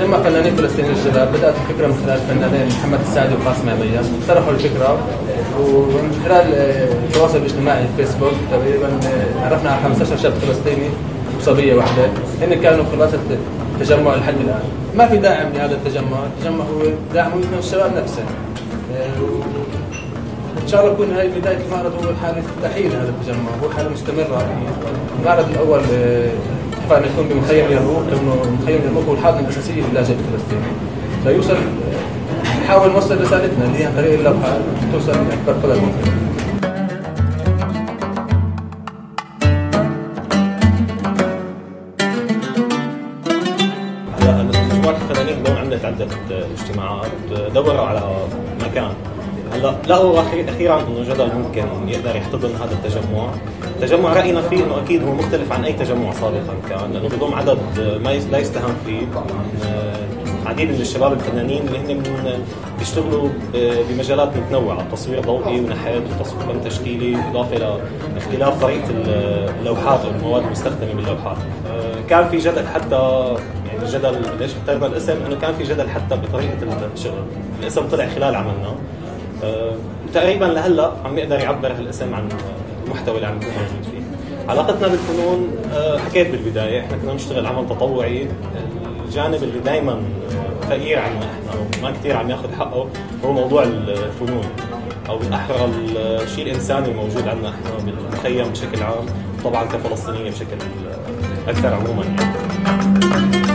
تجمع فنانين فلسطينيين الشباب. بدأت الفكرة من خلال الفنانين محمد السعدي وقاسم عمية، اقترحوا الفكرة ومن خلال التواصل الاجتماعي فيسبوك تقريبا عرفنا على 15 شاب فلسطيني وصبية واحدة، هن كانوا خلاصة التجمع لحد الآن. ما في داعم لهذا التجمع، التجمع هو داعم من الشباب نفسه. إن شاء الله يكون هاي بداية المعرض، هو حالة تحية لهذا التجمع، هو حالة مستمرة. المعرض الأول اتفقنا يكون بمخيم يرموك، لأنه مخيم يرموك هو الحاضنة الأساسية للاجئ الفلسطيني. فيوصل نحاول نوصل رسالتنا اللي هي عن طريق اللوحة توصل لأكبر قدر ممكن. مجموعة الفنانين هون عملت عدة اجتماعات، دوروا على مكان. هلا لقوا اخيرا انه جدل ممكن يقدر يحتضن هذا التجمع. التجمع راينا فيه انه اكيد هو مختلف عن اي تجمع سابقا كان، لانه بضم عدد لا يستهان فيه عديد من الشباب الفنانين اللي هن بيشتغلوا بمجالات متنوعه، تصوير ضوئي ونحت وتصوير تشكيلي، اضافه الى اختلاف طريقه اللوحات او المواد المستخدمه باللوحات. كان في جدل حتى، يعني جدل ليش اخترنا الاسم؟ انه كان في جدل حتى بطريقه الشغل. الاسم طلع خلال عملنا، تقريبا لهلا عم يقدر يعبر هالاسم عن المحتوى اللي عم يكون موجود فيه. علاقتنا بالفنون حكيت بالبدايه، احنا كنا نشتغل عمل تطوعي. الجانب اللي دائما فقير عنا احنا وما كثير عم ياخذ حقه هو موضوع الفنون، او بالاحرى الشيء الانساني الموجود عنا احنا بالمخيم بشكل عام، طبعا كفلسطينيه بشكل اكثر عموما يعني.